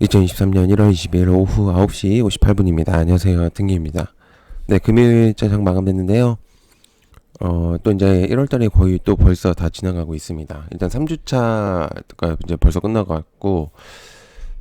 2023년 1월 20일 오후 9시 58분입니다. 안녕하세요. 등기입니다. 네, 금요일자 장 마감됐는데요. 또 이제 1월달이 거의 또 벌써 다 지나가고 있습니다. 일단 3주차가 이제 벌써 끝나고,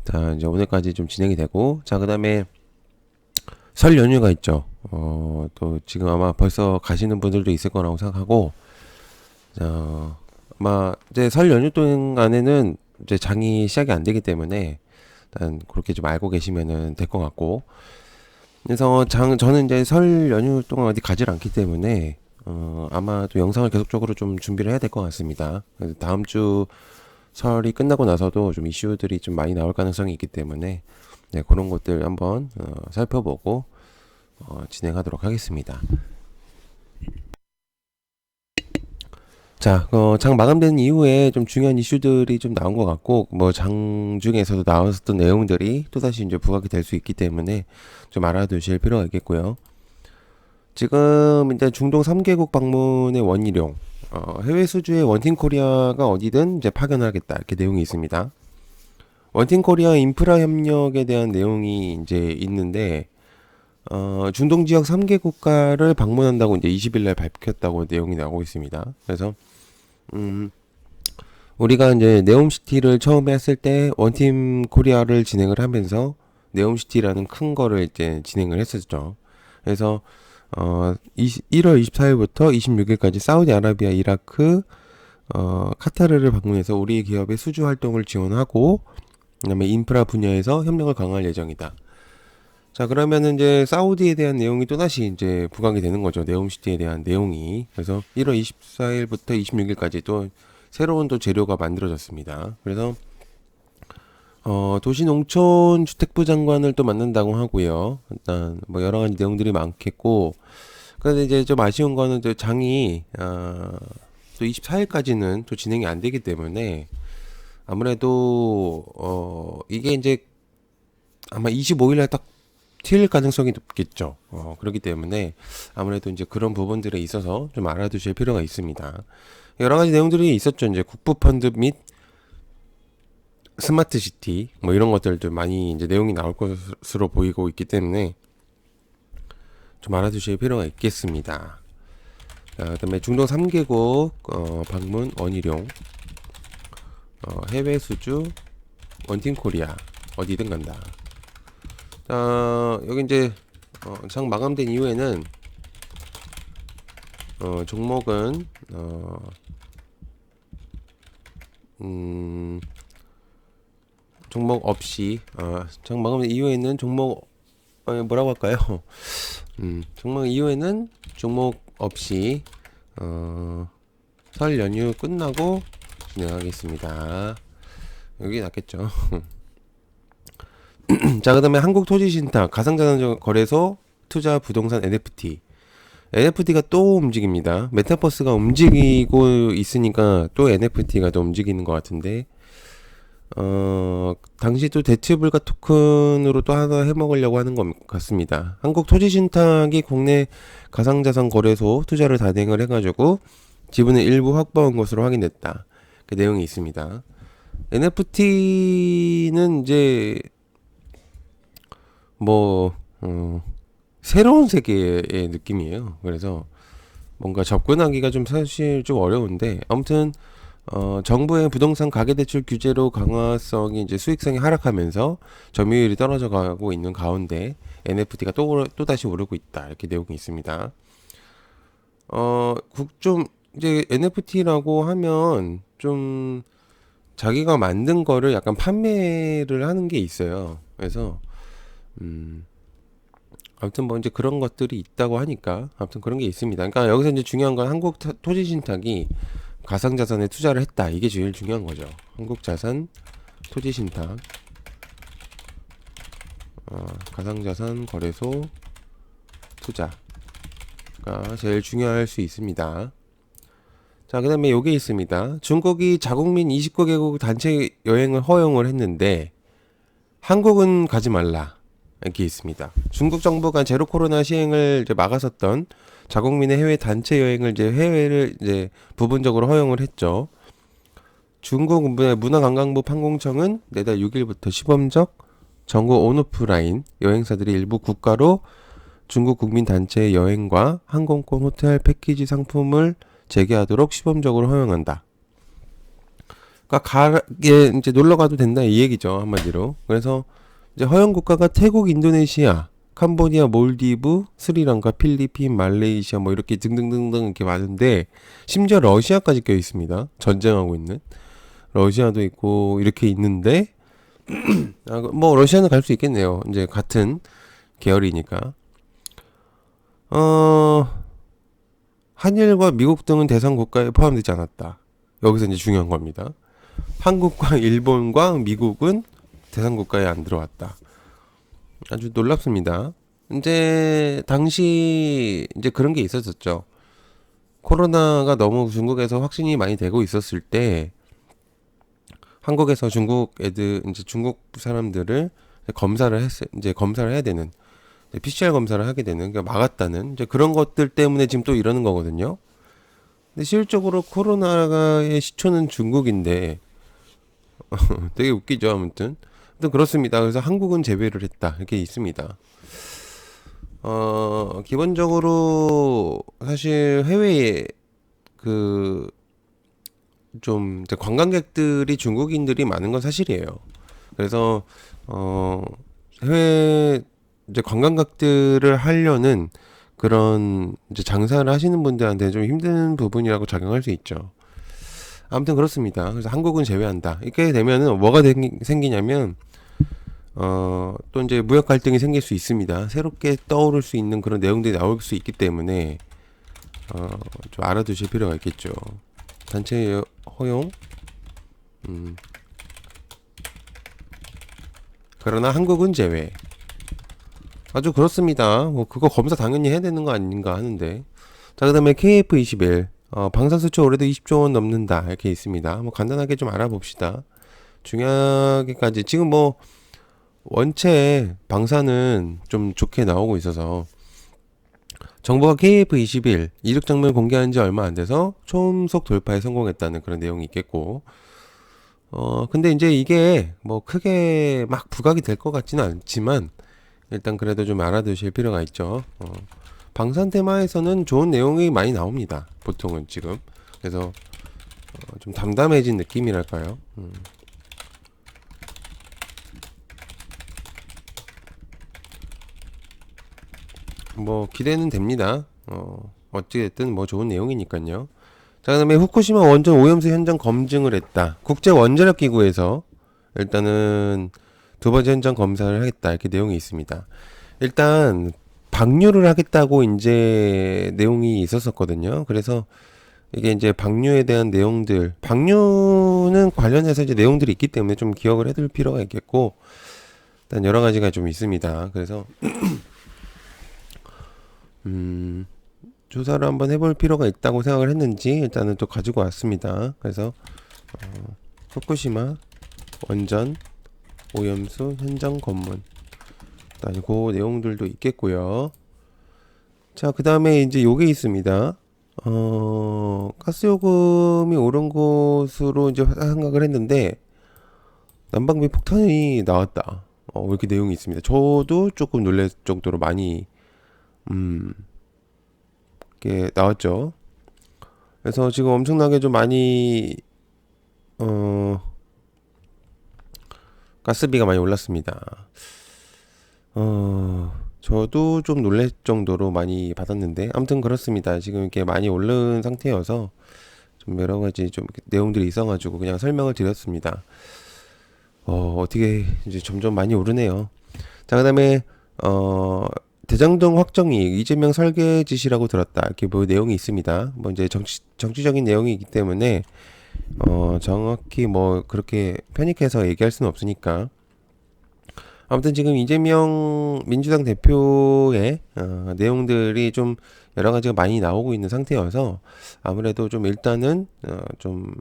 자, 이제 오늘까지 좀 진행이 되고, 자, 그 다음에 설 연휴가 있죠. 또 지금 아마 벌써 가시는 분들도 있을 거라고 생각하고, 자, 아마 이제 설 연휴 동안에는 이제 장이 시작이 안 되기 때문에, 일단 그렇게 좀 알고 계시면은 될 것 같고, 그래서 저는 이제 설 연휴 동안 어디 가질 않기 때문에 아마도 영상을 계속적으로 좀 준비를 해야 될 것 같습니다. 그래서 다음 주 설이 끝나고 나서도 좀 이슈들이 좀 많이 나올 가능성이 있기 때문에 네, 그런 것들 한번 살펴보고 진행하도록 하겠습니다. 자, 장 마감된 이후에 좀 중요한 이슈들이 좀 나온 것 같고, 뭐, 장 중에서도 나왔었던 내용들이 또다시 이제 부각이 될 수 있기 때문에 좀 알아두실 필요가 있겠고요. 지금 이제 중동 3개국 방문의 원희룡, 해외 수주의 원팀 코리아가 어디든 이제 파견하겠다. 이렇게 내용이 있습니다. 원팀 코리아 인프라 협력에 대한 내용이 이제 있는데, 중동 지역 3개 국가를 방문한다고 이제 20일 날 밝혔다고 내용이 나오고 있습니다. 그래서, 우리가 이제 네옴시티를 처음에 했을 때 원팀 코리아를 진행을 하면서 네옴시티라는 큰 거를 이제 진행을 했었죠. 그래서 1월 24일부터 26일까지 사우디아라비아, 이라크, 카타르를 방문해서 우리 기업의 수주 활동을 지원하고 그다음에 인프라 분야에서 협력을 강화할 예정이다. 자, 그러면은 이제 사우디에 대한 내용이 또다시 이제 부각이 되는 거죠. 네옴시티에 대한 내용이. 그래서 1월 24일부터 26일까지 또 새로운 또 재료가 만들어졌습니다. 그래서 도시농촌주택부 장관을 또 만난다고 하고요. 일단 뭐 여러 가지 내용들이 많겠고, 그런데 이제 좀 아쉬운 거는 또 장이 또 24일까지는 또 진행이 안 되기 때문에 아무래도 이게 이제 아마 25일날 딱 튈 가능성이 높겠죠. 그렇기 때문에 아무래도 이제 그런 부분들에 있어서 좀 알아두실 필요가 있습니다. 여러 가지 내용들이 있었죠. 이제 국부 펀드 및 스마트 시티 뭐 이런 것들도 많이 이제 내용이 나올 것으로 보이고 있기 때문에 좀 알아두실 필요가 있겠습니다. 자, 그다음에 중동 3개국 방문 원희룡, 해외 수주 원팀 코리아 어디든 간다. 자, 여기 이제 장 마감된 이후에는 종목은 종목 없이 장 마감된 이후에는 종목 뭐라고 할까요? 종목 이후에는 종목 없이 설 연휴 끝나고 진행하겠습니다. 여기 낫겠죠. 자, 그 다음에 한국토지신탁, 가상자산 거래소, 투자 부동산 NFT. NFT가 또 움직입니다. 메타버스가 움직이고 있으니까 또 NFT가 또 움직이는 것 같은데, 당시 또 대체불가 토큰으로 또 하나 해먹으려고 하는 것 같습니다. 한국토지신탁이 국내 가상자산 거래소 투자를 단행을 해가지고 지분을 일부 확보한 것으로 확인됐다. 그 내용이 있습니다. NFT는 이제 뭐 새로운 세계의 느낌이에요. 그래서 뭔가 접근하기가 좀 사실 좀 어려운데, 아무튼 정부의 부동산 가계대출 규제로 강화성이 이제 수익성이 하락하면서 점유율이 떨어져 가고 있는 가운데 NFT가 또 다시 오르고 있다, 이렇게 내용이 있습니다. 좀 이제 NFT라고 하면 좀 자기가 만든 거를 약간 판매를 하는 게 있어요. 그래서 아무튼 뭐 이제 그런 것들이 있다고 하니까 아무튼 그런 게 있습니다. 그러니까 여기서 이제 중요한 건 한국 토지신탁이 가상자산에 투자를 했다. 이게 제일 중요한 거죠. 한국자산 토지신탁, 가상자산 거래소 투자가 제일 중요할 수 있습니다. 자, 그 다음에 요게 있습니다. 중국이 자국민 29개국 단체 여행을 허용을 했는데 한국은 가지 말라, 이렇게 있습니다. 중국 정부가 제로 코로나 시행을 이제 막았었던 자국민의 해외 단체 여행을 이제 해외를 이제 부분적으로 허용을 했죠. 중국 문화관광부 판공청은 내달 6일부터 시범적 전국 온오프라인 여행사들이 일부 국가로 중국 국민 단체의 여행과 항공권, 호텔, 패키지 상품을 재개하도록 시범적으로 허용한다. 그러니까 이제 놀러 가도 된다 이 얘기죠, 한마디로. 그래서 이제 허용 국가가 태국, 인도네시아, 캄보디아, 몰디브, 스리랑카, 필리핀, 말레이시아 뭐 이렇게 등등등등 이렇게 많은데 심지어 러시아까지 껴 있습니다. 전쟁하고 있는 러시아도 있고 이렇게 있는데 뭐 러시아는 갈 수 있겠네요. 이제 같은 계열이니까. 한일과 미국 등은 대상 국가에 포함되지 않았다. 여기서 이제 중요한 겁니다. 한국과 일본과 미국은 대상 국가에 안 들어왔다. 아주 놀랍습니다. 이제 당시 이제 그런 게 있었었죠. 코로나가 너무 중국에서 확진이 많이 되고 있었을 때 한국에서 중국 애들 이제 중국 사람들을 이제 검사를 해야 되는 PCR 검사를 하게 되는 그러니까 막았다는 이제 그런 것들 때문에 지금 또 이러는 거거든요. 근데 실질적으로 코로나의 시초는 중국인데 되게 웃기죠. 아무튼 그렇습니다. 그래서 한국은 제외를 했다 이렇게 있습니다. 기본적으로 사실 해외에 좀 관광객들이 중국인들이 많은 건 사실이에요. 그래서 해외 이제 관광객들을 하려는 그런 이제 장사를 하시는 분들한테 좀 힘든 부분이라고 작용할 수 있죠. 아무튼 그렇습니다. 그래서 한국은 제외한다. 이렇게 되면은 뭐가 생기냐면 또 이제 무역 갈등이 생길 수 있습니다. 새롭게 떠오를 수 있는 그런 내용들이 나올 수 있기 때문에 좀 알아두실 필요가 있겠죠. 단체 허용. 그러나 한국은 제외. 아주 그렇습니다. 뭐 그거 검사 당연히 해야 되는 거 아닌가 하는데. 자, 그다음에 KF21 방산수출 올해도 20조 원 넘는다 이렇게 있습니다. 뭐 간단하게 좀 알아봅시다. 중요하게까지 지금 뭐 원체 방사는 좀 좋게 나오고 있어서 정부가 KF21 이륙 장면 공개한 지 얼마 안 돼서 초음속 돌파에 성공했다는 그런 내용이 있겠고 근데 이제 이게 뭐 크게 막 부각이 될 것 같지는 않지만 일단 그래도 좀 알아두실 필요가 있죠. 방산 테마에서는 좋은 내용이 많이 나옵니다. 보통은 지금. 그래서 좀 담담해진 느낌이랄까요. 뭐 기대는 됩니다. 어찌됐든 뭐 좋은 내용이니까요. 자, 그다음에 후쿠시마 원전 오염수 현장 검증을 했다. 국제 원자력 기구에서 일단은 두 번째 현장 검사를 하겠다 이렇게 내용이 있습니다. 일단 방류를 하겠다고 이제 내용이 있었었거든요. 그래서 이게 이제 방류에 대한 내용들, 방류는 관련해서 이제 내용들이 있기 때문에 좀 기억을 해둘 필요가 있겠고, 일단 여러 가지가 좀 있습니다. 그래서 조사를 한번 해볼 필요가 있다고 생각을 했는지 일단은 또 가지고 왔습니다. 그래서 후쿠시마 원전 오염수 현장 검문 일단 그 내용들도 있겠고요. 자, 그 다음에 이제 요게 있습니다. 가스 요금이 오른 것으로 이제 생각을 했는데 난방비 폭탄이 나왔다. 이렇게 내용이 있습니다. 저도 조금 놀랄 정도로 많이 이렇게 나왔죠. 그래서 지금 엄청나게 좀 많이 가스비가 많이 올랐습니다. 저도 좀 놀랄 정도로 많이 받았는데 아무튼 그렇습니다. 지금 이렇게 많이 오른 상태여서 좀 여러 가지 좀 내용들이 있어가지고 그냥 설명을 드렸습니다. 어떻게 이제 점점 많이 오르네요. 자, 그다음에 대장동 확정이익 이재명 설계 지시라고 들었다 이렇게 뭐 내용이 있습니다. 뭐 이제 정치적인 내용이기 때문에 정확히 뭐 그렇게 편익해서 얘기할 수는 없으니까. 아무튼 지금 이재명 민주당 대표의 내용들이 좀 여러 가지가 많이 나오고 있는 상태여서 아무래도 좀 일단은 좀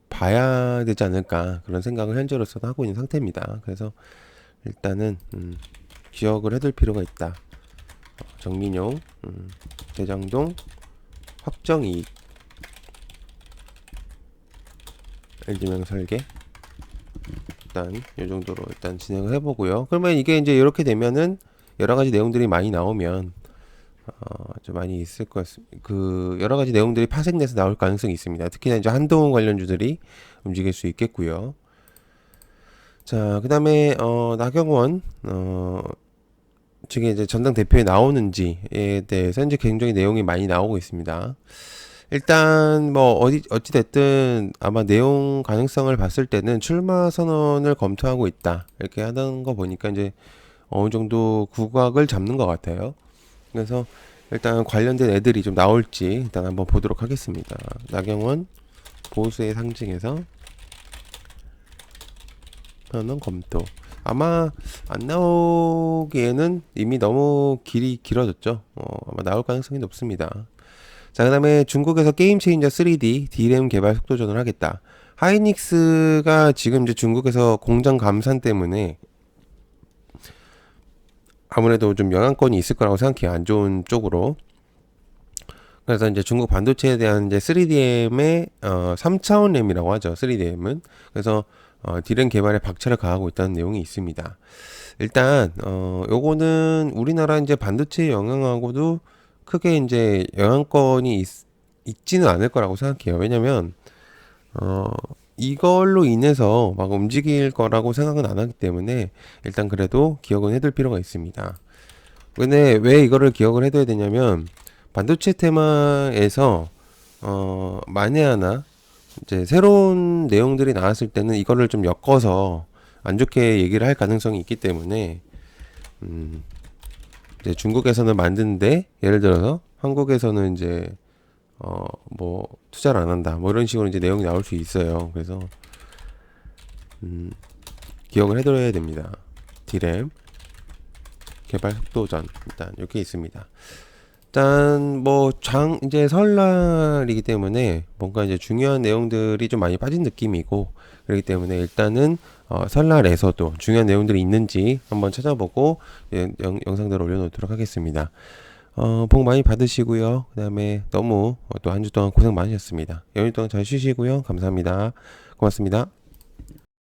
봐야 되지 않을까 그런 생각을 현재로서도 하고 있는 상태입니다. 그래서 일단은 기억을 해둘 필요가 있다. 정민용 대장동 확정이익 LG명 설계 일단 이 정도로 일단 진행을 해보고요. 그러면 이게 이제 이렇게 되면은 여러 가지 내용들이 많이 나오면 좀 많이 있을 것 같습니다. 그 여러 가지 내용들이 파생돼서 나올 가능성이 있습니다. 특히나 이제 한동훈 관련주들이 움직일 수 있겠고요. 자, 그다음에 나경원 측에 이제 전당 대표에 나오는지에 대해서 이제 굉장히 내용이 많이 나오고 있습니다. 일단 뭐 어찌 됐든 아마 내용 가능성을 봤을 때는 출마 선언을 검토하고 있다 이렇게 하는 거 보니까 이제 어느 정도 국각을 잡는 것 같아요. 그래서 일단 관련된 애들이 좀 나올지 일단 한번 보도록 하겠습니다. 나경원 보수의 상징에서 선언 검토. 아마 안 나오기에는 이미 너무 길이 길어졌죠. 아마 나올 가능성이 높습니다. 자, 그 다음에 중국에서 게임 체인저 3D D램 개발 속도전을 하겠다. 하이닉스가 지금 이제 중국에서 공장 감산 때문에 아무래도 좀 영향권이 있을 거라고 생각해요. 안 좋은 쪽으로. 그래서 이제 중국 반도체에 대한 이제 3DM의 3차원 램이라고 하죠. 3DM은. 그래서 D램 개발에 박차를 가하고 있다는 내용이 있습니다. 일단 요거는 우리나라 이제 반도체 영향하고도 크게 이제 영향권이 있지는 않을 거라고 생각해요. 왜냐면 이걸로 인해서 막 움직일 거라고 생각은 안 하기 때문에 일단 그래도 기억은 해둘 필요가 있습니다. 근데 왜 이거를 기억을 해둬야 되냐면 반도체 테마에서 만에 하나 이제 새로운 내용들이 나왔을 때는 이거를 좀 엮어서 안 좋게 얘기를 할 가능성이 있기 때문에 이제 중국에서는 만드는데 예를 들어서 한국에서는 이제 뭐 투자를 안 한다 뭐 이런 식으로 이제 내용이 나올 수 있어요. 그래서 기억을 해둬야 됩니다. D램 개발 속도전 일단 이렇게 있습니다. 일단 뭐 이제 설날이기 때문에 뭔가 이제 중요한 내용들이 좀 많이 빠진 느낌이고 그렇기 때문에 일단은 설날에서도 중요한 내용들이 있는지 한번 찾아보고 영상들을 올려놓도록 하겠습니다. 복 많이 받으시고요. 그 다음에 너무 또 한 주 동안 고생 많으셨습니다. 연휴 동안 잘 쉬시고요. 감사합니다. 고맙습니다.